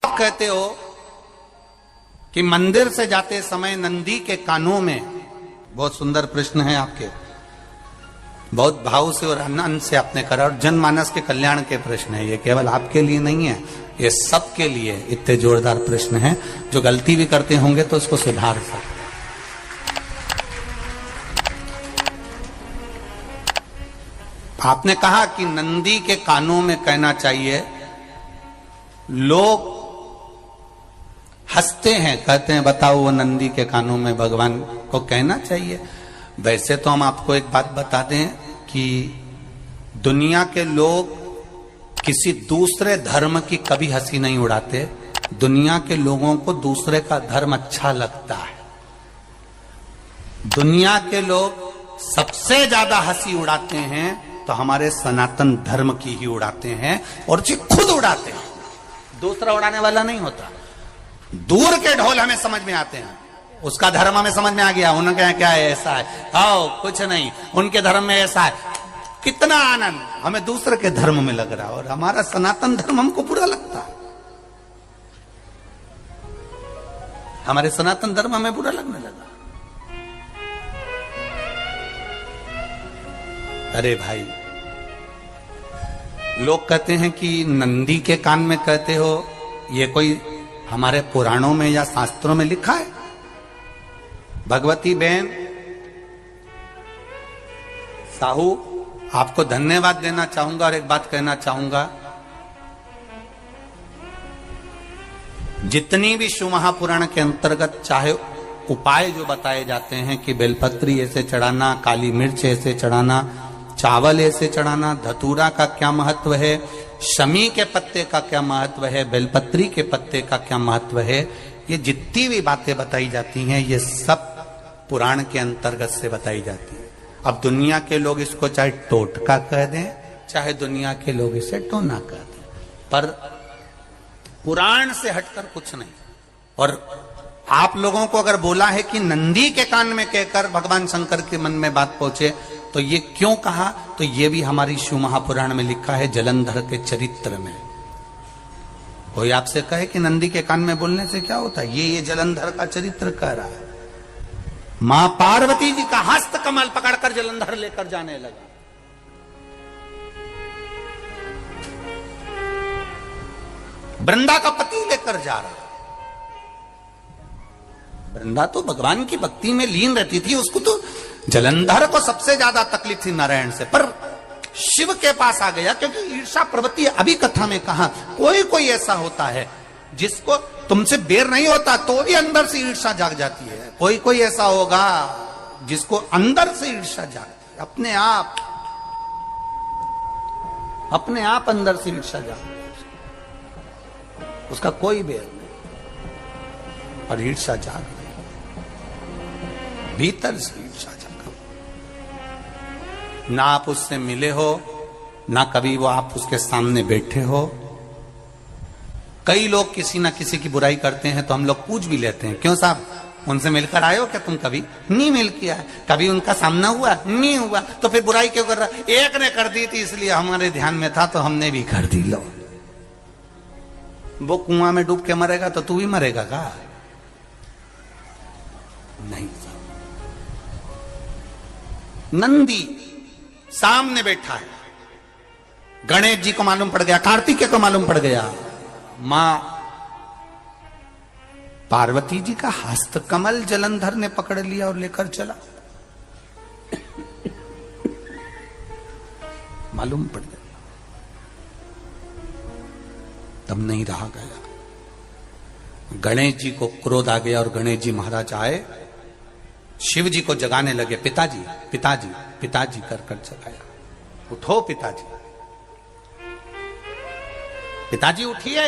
आप कहते हो कि मंदिर से जाते समय नंदी के कानों में, बहुत सुंदर प्रश्न है आपके, बहुत भाव से और आनंद से आपने करा, और जनमानस के कल्याण के प्रश्न है ये, केवल आपके लिए नहीं है, ये सबके लिए इतने जोरदार प्रश्न है। जो गलती भी करते होंगे तो उसको सुधार सकते। आपने कहा कि नंदी के कानों में कहना चाहिए, लोग हंसते हैं, कहते हैं बताओ वो नंदी के कानों में भगवान को कहना चाहिए। वैसे तो हम आपको एक बात बता दें कि दुनिया के लोग किसी दूसरे धर्म की कभी हंसी नहीं उड़ाते। दुनिया के लोगों को दूसरे का धर्म अच्छा लगता है। दुनिया के लोग सबसे ज्यादा हंसी उड़ाते हैं तो हमारे सनातन धर्म की ही उड़ाते हैं, और जी खुद उड़ाते हैं, दूसरा उड़ाने वाला नहीं होता। दूर के ढोल हमें समझ में आते हैं, उसका धर्म हमें समझ में आ गया, उनका क्या है, ऐसा है, आओ कुछ नहीं, उनके धर्म में ऐसा है, कितना आनंद हमें दूसरे के धर्म में लग रहा है, और हमारा सनातन धर्म हमको बुरा लगता है। हमारे सनातन धर्म हमें बुरा लगने लगा। अरे भाई, लोग कहते हैं कि नंदी के कान में कहते हो, ये कोई हमारे पुराणों में या शास्त्रों में लिखा है? भगवती बहन साहू, आपको धन्यवाद देना चाहूंगा और एक बात कहना चाहूंगा, जितनी भी शिव महापुराण के अंतर्गत चाहे उपाय जो बताए जाते हैं कि बेलपत्री ऐसे चढ़ाना, काली मिर्च ऐसे चढ़ाना, चावल ऐसे चढ़ाना, धतूरा का क्या महत्व है, शमी के पत्ते का क्या महत्व है, बेलपत्री के पत्ते का क्या महत्व है, ये जितनी भी बातें बताई जाती हैं ये सब पुराण के अंतर्गत से बताई जाती है। अब दुनिया के लोग इसको चाहे टोटका कह दें, चाहे दुनिया के लोग इसे टोना कह दें, पर पुराण से हटकर कुछ नहीं। और आप लोगों को अगर बोला है कि नंदी के कान में कहकर भगवान शंकर के मन में बात पहुंचे, तो ये क्यों कहा, तो ये भी हमारी शिव महापुराण में लिखा है, जलंधर के चरित्र में। कोई आपसे कहे कि नंदी के कान में बोलने से क्या होता है, ये जलंधर का चरित्र कह रहा है। मां पार्वती जी का हस्त कमल पकड़कर जलंधर लेकर जाने लगा। वृंदा का पति लेकर जा रहा। वृंदा तो भगवान की भक्ति में लीन रहती थी, उसको तो जलंधर को सबसे ज्यादा तकलीफ थी नारायण से, पर शिव के पास आ गया, क्योंकि ईर्षा प्रवृत्ति, अभी कथा में कहा, कोई कोई ऐसा होता है जिसको तुमसे बेर नहीं होता तो भी अंदर से ईर्षा जाग जाती है। कोई कोई ऐसा होगा जिसको अंदर से ईर्षा जागती है, अपने आप अंदर से ईर्षा जागती है, उसका कोई बेर नहीं, और ईर्षा जाग गई, भीतर से ईर्षा जाग। ना आप उससे मिले हो, ना कभी वो आप उसके सामने बैठे हो। कई लोग किसी ना किसी की बुराई करते हैं तो हम लोग पूछ भी लेते हैं, क्यों साहब उनसे मिलकर आए हो क्या तुम? कभी नहीं मिल किया है, कभी उनका सामना हुआ नहीं हुआ, तो फिर बुराई क्यों कर रहा? एक ने कर दी थी इसलिए हमारे ध्यान में था तो हमने भी कर दी। लो, वो कुआं में डूब के मरेगा तो तू भी मरेगा का? नहीं। नंदी सामने बैठा है, गणेश जी को मालूम पड़ गया, कार्तिकेय को मालूम पड़ गया, मां पार्वती जी का हस्त कमल जलंधर ने पकड़ लिया और लेकर चला। मालूम पड़ गया, तब नहीं रहा गया। गणेश जी को क्रोध आ गया और गणेश जी महाराज आए, शिव जी को जगाने लगे, पिताजी पिताजी पिताजी कर कर जगाया, उठो पिताजी, पिताजी उठिए,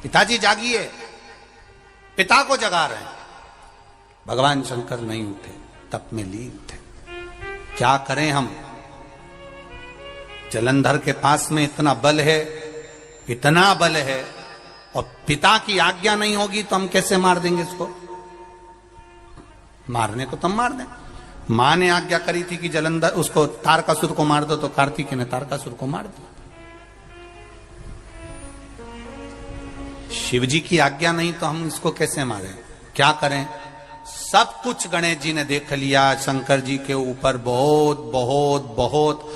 पिताजी जागिए, पिता को जगा रहे हैं। भगवान शंकर नहीं उठे, तप में लीन थे। क्या करें हम? जलंधर के पास में इतना बल है, इतना बल है, और पिता की आज्ञा नहीं होगी तो हम कैसे मार देंगे इसको? मारने को तो हम मार दें। मां ने आज्ञा करी थी कि जलंधर उसको तारकासुर को मार दो, तो कार्तिकेय ने तारकासुर को मार दिया। शिव जी की आज्ञा नहीं तो हम इसको कैसे मारें? क्या करें? सब कुछ गणेश जी ने देख लिया, शंकर जी के ऊपर बहुत बहुत बहुत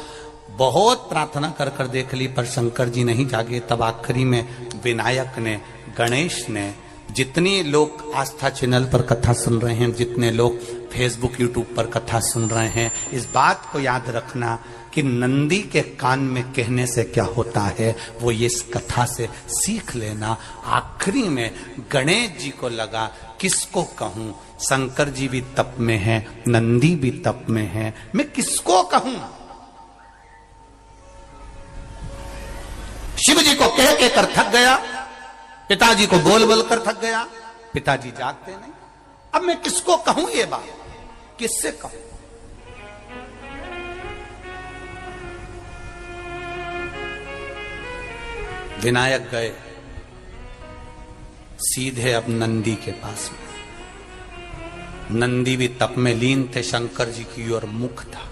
बहुत प्रार्थना कर कर देख ली, पर शंकर जी नहीं जागे। तब आखिरी में विनायक ने, गणेश ने, जितने लोग आस्था चैनल पर कथा सुन रहे हैं, जितने लोग फेसबुक यूट्यूब पर कथा सुन रहे हैं, इस बात को याद रखना कि नंदी के कान में कहने से क्या होता है वो ये इस कथा से सीख लेना। आखिरी में गणेश जी को लगा किसको कहूं, शंकर जी भी तप में है, नंदी भी तप में है, मैं किसको कहूं? शिव जी को कह के कर थक गया, पिताजी को बोल बोल कर थक गया, पिताजी जागते नहीं। अब मैं किसको कहूं ये बात, किससे कहूं? विनायक गए सीधे अब नंदी के पास में। नंदी भी तप में लीन थे, शंकर जी की ओर मुख था,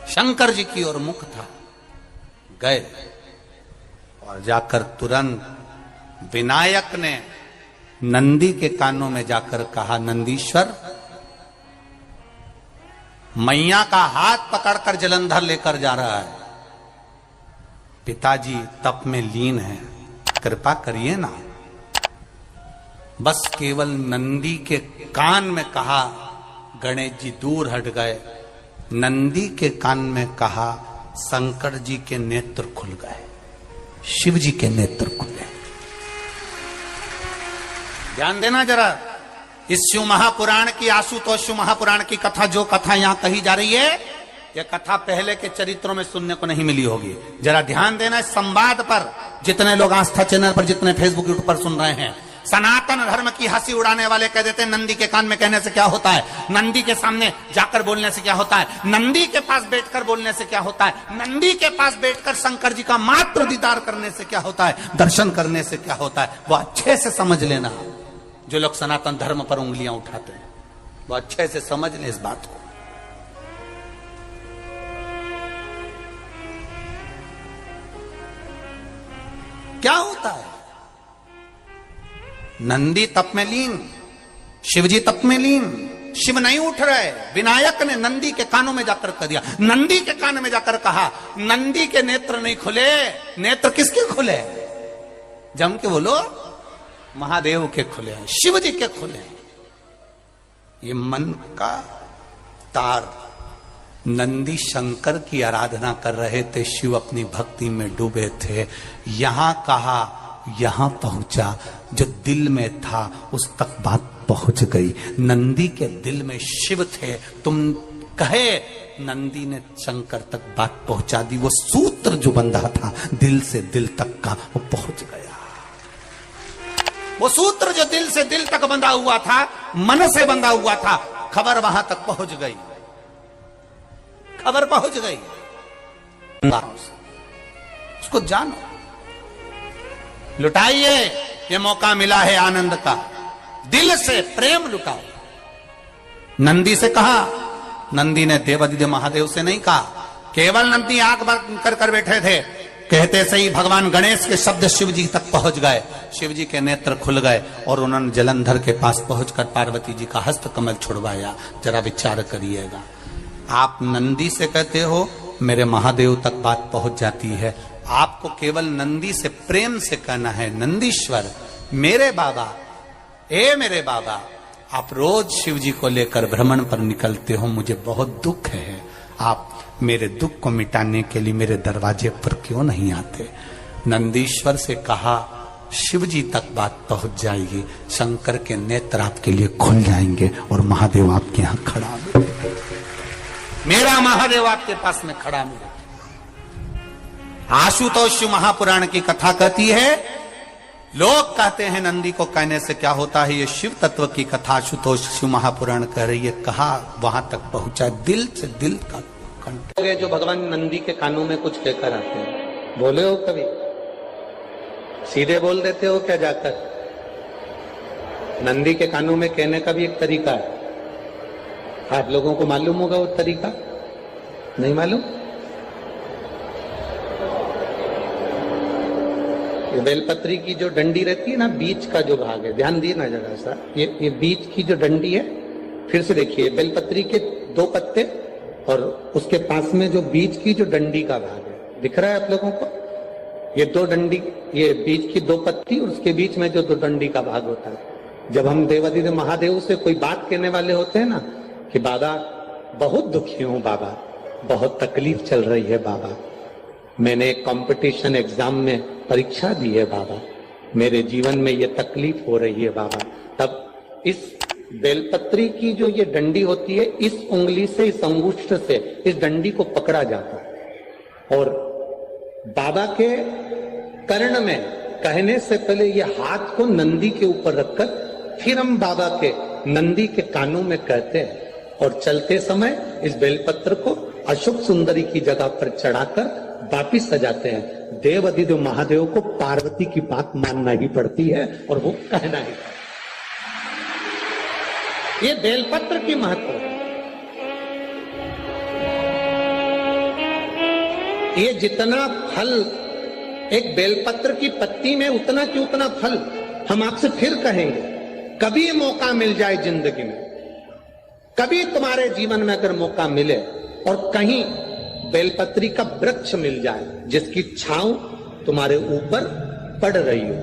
शंकर जी की ओर मुख था। गए और जाकर तुरंत विनायक ने नंदी के कानों में जाकर कहा, नंदीश्वर, मैया का हाथ पकड़कर जलंधर लेकर जा रहा है, पिताजी तप में लीन है, कृपा करिए ना। बस केवल नंदी के कान में कहा, गणेश जी दूर हट गए। नंदी के कान में कहा, शंकर जी के नेत्र खुल गए, शिव जी के नेत्र खुले। ध्यान देना जरा, इस शिव महापुराण की, आशुतोष शिव महापुराण की कथा, जो कथा यहां कही जा रही है, यह कथा पहले के चरित्रों में सुनने को नहीं मिली होगी। जरा ध्यान देना इस संवाद पर, जितने लोग आस्था चैनल पर, जितने फेसबुक यूट्यूब पर सुन रहे हैं। सनातन धर्म की हंसी उड़ाने वाले कह देते हैं नंदी के कान में कहने से क्या होता है, नंदी के सामने जाकर बोलने से क्या होता है, नंदी के पास बैठकर बोलने से क्या होता है, नंदी के पास बैठकर शंकर जी का मात्र दीदार करने से क्या होता है, दर्शन करने से क्या होता है। वो अच्छे से समझ लेना, जो लोग सनातन धर्म पर उंगलियां उठाते हैं, वो अच्छे से समझ लें इस बात को। क्या होता है? नंदी तप में लीन, शिवजी तप में लीन, शिव नहीं उठ रहे। विनायक ने नंदी के कानों में जाकर कह दिया, नंदी के कान में जाकर कहा, नंदी के नेत्र नहीं खुले। नेत्र किसके खुले? जम के बोलो, महादेव के खुले हैं, शिव जी के खुले हैं। ये मन का तार। नंदी शंकर की आराधना कर रहे थे, शिव अपनी भक्ति में डूबे थे। यहां कहा, यहां पहुंचा, जो दिल में था उस तक बात पहुंच गई। नंदी के दिल में शिव थे, तुम कहे, नंदी ने शंकर तक बात पहुंचा दी। वो सूत्र जो बंधा था दिल से दिल तक का, वो पहुंच गया। वो सूत्र जो दिल से दिल तक बंधा हुआ था, मन से बंधा हुआ था, खबर वहां तक पहुंच गई, खबर पहुंच गई। उसको जानो, लुटाइए, ये मौका मिला है आनंद का, दिल से प्रेम लुटाओ। नंदी से कहा, नंदी ने देवादिदेव महादेव से नहीं कहा, केवल नंदी आंख बंद कर कर बैठे थे। कहते से ही भगवान गणेश के शब्द शिव जी तक पहुंच गए, शिव जी के नेत्र खुल गए और उन्होंने जलंधर के पास पहुंचकर पार्वती जी का हस्त कमल छुड़वाया। जरा विचार करिएगा, आप नंदी से कहते हो मेरे महादेव तक बात पहुंच जाती है। आपको केवल नंदी से प्रेम से कहना है, नंदीश्वर मेरे बाबा, ए मेरे बाबा, आप रोज शिव जी को लेकर भ्रमण पर निकलते हो, मुझे बहुत दुख है, आप मेरे दुख को मिटाने के लिए मेरे दरवाजे पर क्यों नहीं आते? नंदीश्वर से कहा, शिव जी तक बात पहुंच जाएगी, शंकर के नेत्र आपके लिए खुल जाएंगे और महादेव आपके यहां खड़ा मिलेगा। मेरा महादेव आपके पास में खड़ा मिलेगा। आशुतोष महापुराण की कथा कहती है, लोग कहते हैं नंदी को कहने से क्या होता है, ये शिव तत्व की कथा आशुतोष शिव महापुराण कह रही है। कहा वहां तक पहुंचा, दिल से दिल का कंठ। जो भगवान नंदी के कानों में कुछ कहकर आते हैं, बोले हो कभी? सीधे बोल देते हो क्या जाकर? नंदी के कानों में कहने का भी एक तरीका है। आप लोगों को मालूम होगा वो तरीका? नहीं मालूम? बेलपत्री की जो डंडी रहती है ना, बीच का जो भाग है, ध्यान दिए ना जरा सा, ये बीच की जो डंडी है, फिर से देखिए, बेलपत्री के 2 पत्ते और उसके पास में जो बीच की जो डंडी का भाग है, दिख रहा है आप लोगों को? ये 2 डंडी, ये बीच की 2 पत्ती और उसके बीच में जो 2 डंडी का भाग होता है। जब हम देवाधिदेव महादेव से कोई बात कहने वाले होते हैं ना कि बाबा बहुत दुखी हूं, बाबा बहुत तकलीफ चल रही है, बाबा मैंने एक कंपटीशन एग्जाम में परीक्षा दी है, बाबा मेरे जीवन में ये तकलीफ हो रही है, बाबा, तब इस बेलपत्री की जो ये डंडी होती है, इस उंगली से, इस अंगुष्ठ से इस डंडी को पकड़ा जाता है और बाबा के कर्ण में कहने से पहले ये हाथ को नंदी के ऊपर रखकर फिर हम बाबा के नंदी के कानों में कहते हैं और चलते समय इस बेलपत्र को अशोक सुंदरी की जगह पर चढ़ाकर वापिस सजाते हैं। देव अधिदेव महादेव को पार्वती की बात मानना ही पड़ती है और वो कहना ही पड़ता है। ये बेलपत्र की महत्व है। ये जितना फल एक बेलपत्र की पत्ती में, उतना की उतना फल। हम आपसे फिर कहेंगे, कभी मौका मिल जाए जिंदगी में, कभी तुम्हारे जीवन में अगर मौका मिले और कहीं बेलपत्री का वृक्ष मिल जाए जिसकी छांव तुम्हारे ऊपर पड़ रही हो,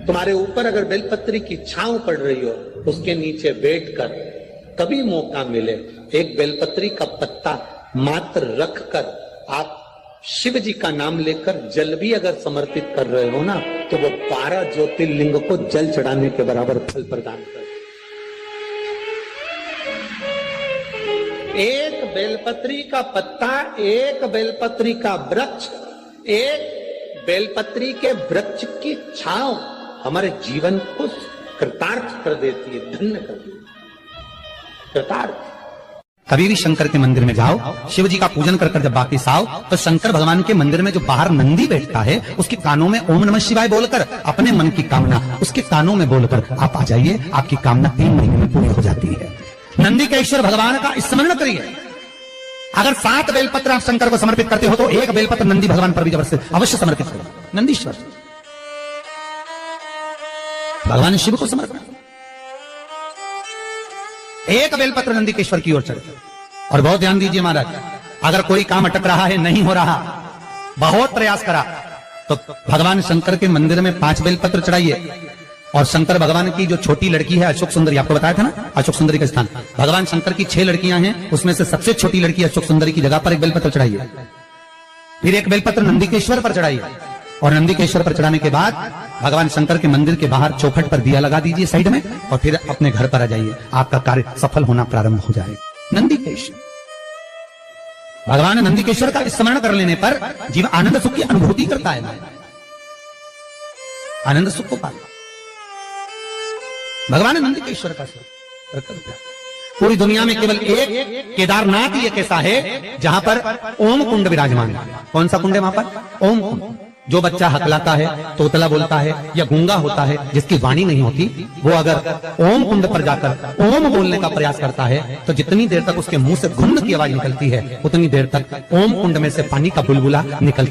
तुम्हारे ऊपर अगर बेलपत्री की छांव पड़ रही हो, उसके नीचे बैठकर कभी मौका मिले, एक बेलपत्री का पत्ता मात्र रखकर आप शिव जी का नाम लेकर जल भी अगर समर्पित कर रहे हो ना, तो वो 12 ज्योतिर्लिंग को जल चढ़ाने के बराबर फल प्रदान कर। एक बेलपत्री का पत्ता, एक बेलपत्री का वृक्ष, एक बेलपत्री के वृक्ष की छांव हमारे जीवन को कृतार्थ कर देती है, धन्य कर देती है, कृतार्थ। कभी भी शंकर के मंदिर में जाओ, शिव जी का पूजन कर कर जब वापिस आओ, तो शंकर भगवान के मंदिर में जो बाहर नंदी बैठता है, उसके कानों में ओम नमः शिवाय बोलकर अपने मन की कामना उसके कानों में बोलकर आप आ जाइए, आपकी कामना 3 महीने में पूरी हो जाती है। नंदीकेश्वर भगवान का स्मरण करिए। अगर 7 बेलपत्र आप शंकर को समर्पित करते हो तो 1 बेलपत्र नंदी भगवान पर भी अवश्य समर्पित करो। नंदीश्वर भगवान शिव को समर्पित, 1 बेलपत्र नंदीकेश्वर की ओर चढ़े। और बहुत ध्यान दीजिए महाराज, अगर कोई काम अटक रहा है, नहीं हो रहा, बहुत प्रयास करा, तो भगवान शंकर के मंदिर में 5 बेलपत्र चढ़ाइए। और शंकर भगवान की जो छोटी लड़की है अशोक सुंदरी, आपको बताया था ना अशोक सुंदरी का स्थान, भगवान शंकर की 6 लड़कियां हैं, उसमें से सबसे छोटी लड़की अशोक सुंदरी की जगह पर 1 बेलपत्र चढ़ाइए। फिर 1 बेलपत्र नंदीकेश्वर पर चढ़ाइए और नंदीकेश्वर पर चढ़ाने के बाद भगवान शंकर के मंदिर के बाहर चौखट पर दिया लगा दीजिए साइड में, और फिर अपने घर पर आ जाइए, आपका कार्य सफल होना प्रारंभ हो जाएगा। नंदीकेश्वर भगवान नंदीकेश्वर का स्मरण कर लेने पर जीव आनंद सुख की अनुभूति करता है, आनंद सुख को पाता। भगवान नंदीकेश्वर का पूरी दुनिया में केवल एक केदारनाथ ही एक ऐसा है जहां पर ओम कुंड विराजमान है। कौन सा कुंड है वहां पर? ओम कुंड। जो बच्चा हकलाता है, तोतला बोलता है या गूंगा होता है, जिसकी वाणी नहीं होती, वो अगर ओम कुंड पर जाकर ओम बोलने का प्रयास करता है तो जितनी देर तक उसके मुंह से घुन्न की आवाज निकलती है, उतनी देर तक ओम कुंड में से पानी का बुलबुला निकलता